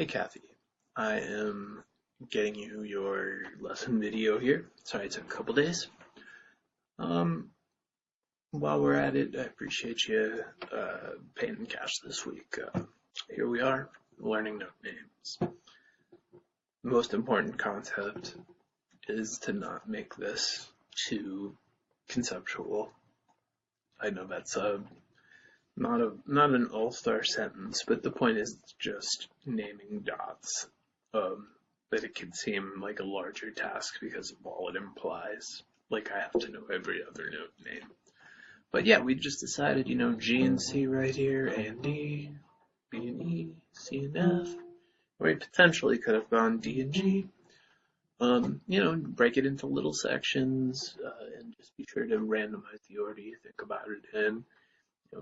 Hey Cathy, I am getting you your lesson video here. Sorry it took a couple days. Um, while we're at it, I appreciate you paying cash this week. Here we are, learning note names. The most important concept is to not make this too conceptual. I know that's not an all-star sentence, but the point is just naming dots. That it can seem like a larger task because of all it implies. Like I have to know every other note name. But yeah, we just decided, G and C right here, A and D, B and E, C and F. We potentially could have gone D and G. Break it into little sections, and just be sure to randomize the order you think about it in.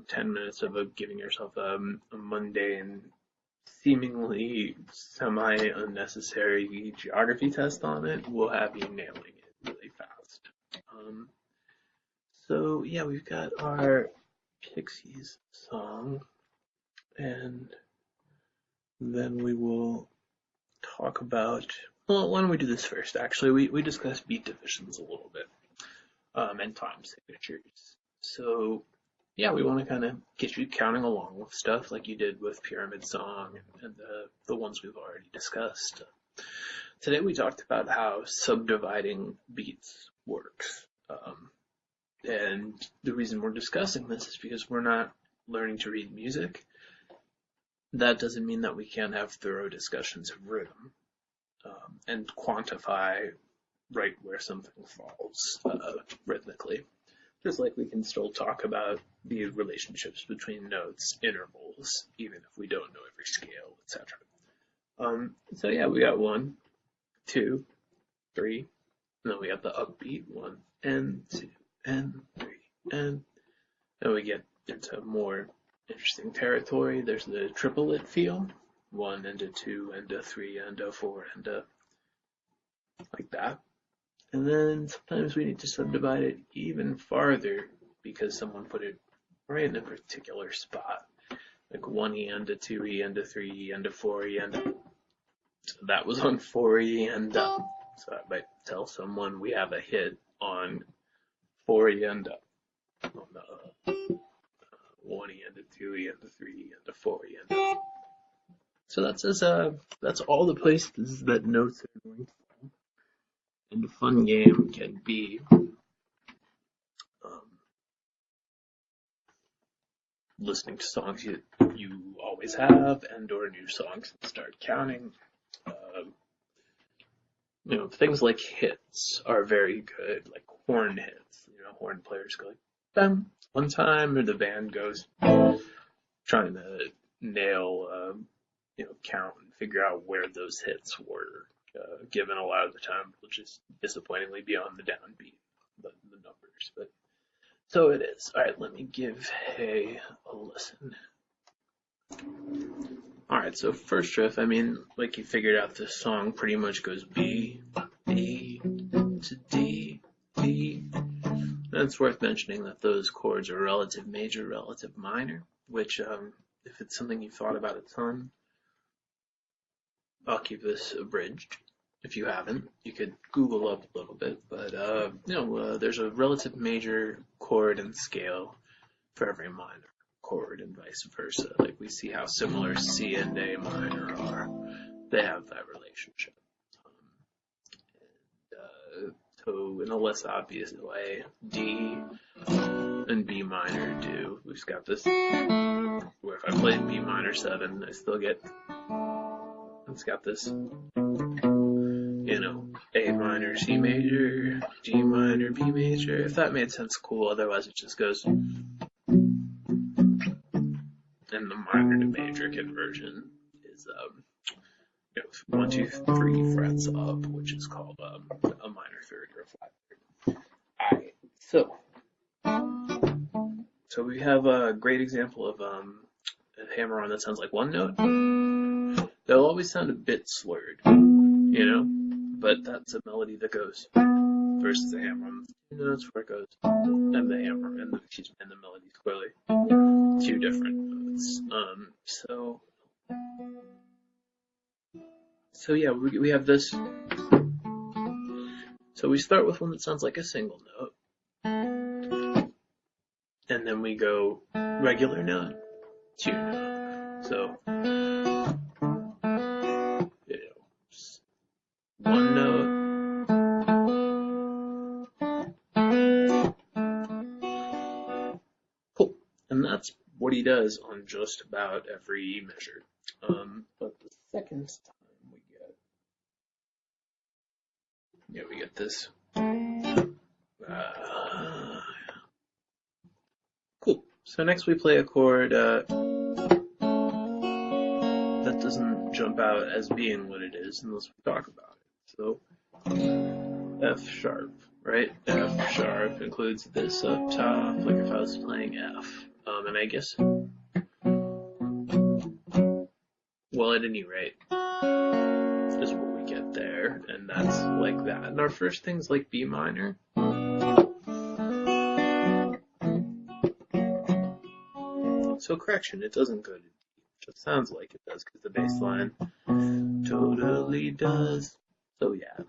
10 minutes of giving yourself a mundane, seemingly semi-unnecessary geography test on it will have you nailing it really fast. So yeah, we've got our Pixies song, and then we will talk about, well, why don't we do this first? Actually, we discussed beat divisions a little bit, and time signatures. So yeah, we want to kind of get you counting along with stuff like you did with Pyramid Song and the ones we've already discussed. Today we talked about how subdividing beats works. And the reason we're discussing this is because we're not learning to read music. That doesn't mean that we can't have thorough discussions of rhythm and quantify right where something falls rhythmically. Just like we can still talk about the relationships between notes, intervals, even if we don't know every scale, etc. So yeah, we got 1, 2, 3, and then we got the upbeat 1 and 2 and 3, and then we get into more interesting territory. There's the triplet feel, 1 and a 2 and a 3 and a 4 and a like that. And then sometimes we need to subdivide it even farther because someone put it right in a particular spot. Like 1E and a 2E and a 3E and a 4E and up. So that was on 4E and up. So I might tell someone we have a hit on 4E and up. On the 1E and a 2E and a 3E and a 4E and up. So that's all the places that notes are going to. And a fun game can be listening to songs you always have and or new songs and start counting. Things like hits are very good, like horn hits. Horn players go like, bam, one time, or the band goes trying to nail, count and figure out where those hits were. Given a lot of the time, which is disappointingly beyond the downbeat, the numbers. But so it is. All right, let me give a listen. All right, so first riff, like you figured out this song pretty much goes B, B to D, D. And it's worth mentioning that those chords are relative major, relative minor, which if it's something you've thought about a ton, I'll keep this abridged. If you haven't, you could Google up a little bit, but there's a relative major chord and scale for every minor chord and vice versa. Like we see how similar C and A minor are. They have that relationship. So in a less obvious way, D and B minor do. We've got this where if I played B minor 7, I still get, it's got this, A minor, C major, G minor, B major. If that made sense, cool. Otherwise, it just goes. And the minor to major conversion is 1, 2, 3 frets up, which is called a minor third or a flat third. Alright, so we have a great example of a hammer-on that sounds like one note. They'll always sound a bit slurred, but that's a melody that goes versus a hammer-on. Notes where it goes, and the hammer, and the melody is clearly 2 different notes. So So yeah, we have this. So we start with one that sounds like a single note, and then we go regular note, two note. So one note, cool, and that's what he does on just about every measure. But the second time we get this. Cool. So next we play a chord that doesn't jump out as being what it is unless we talk about it. So F sharp, right? F sharp includes this up top, like if I was playing F. And I guess, well, at any rate, is what we get there, and that's like that. And our first thing's like B minor. So correction, it doesn't go to D. It just sounds like it does because the bass line totally does. So yeah,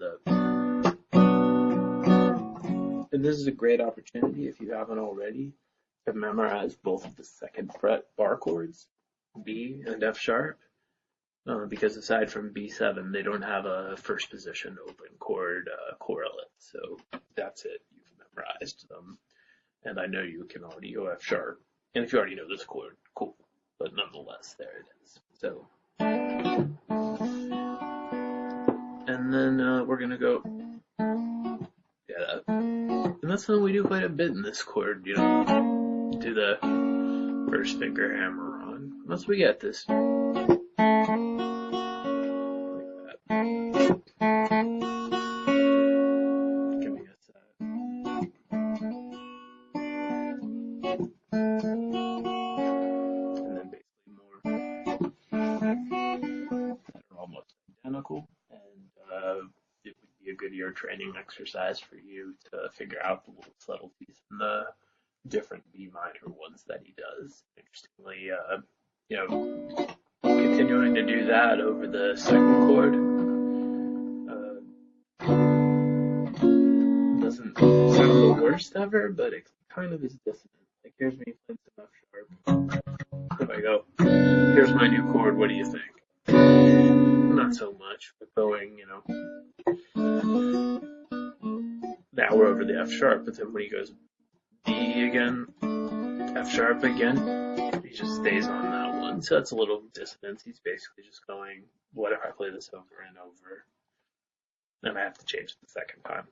and this is a great opportunity if you haven't already to memorize both of the second fret bar chords, B and F sharp, because aside from B7, they don't have a first position open chord correlate. So that's it. You've memorized them, and I know you can already go F sharp. And if you already know this chord, cool. But nonetheless, there it is. So, and then we're gonna go. Yeah, and that's something we do quite a bit in this chord. You know, do the first finger hammer on. Once we get this. And it would be a good year training exercise for you to figure out the little subtleties in the different B minor ones that he does. Interestingly, you know, continuing to do that over the second chord doesn't sound the worst ever, but it kind of is dissonant. Like here's me playing some F sharp. If I go, here's my new chord, what do you think? Not so much, but going, you know, now we're over the F sharp, but then when he goes B again, F sharp again, he just stays on that one. So that's a little dissonance. He's basically just going, what if I play this over and over? And I have to change it the second time.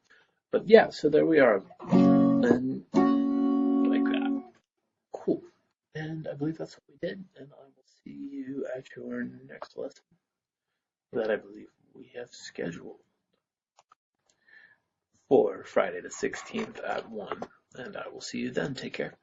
But yeah, so there we are. And like that. Cool. And I believe that's what we did. And I will see you at your next lesson that I believe we have scheduled for Friday the 16th at 1. And I will see you then. Take care.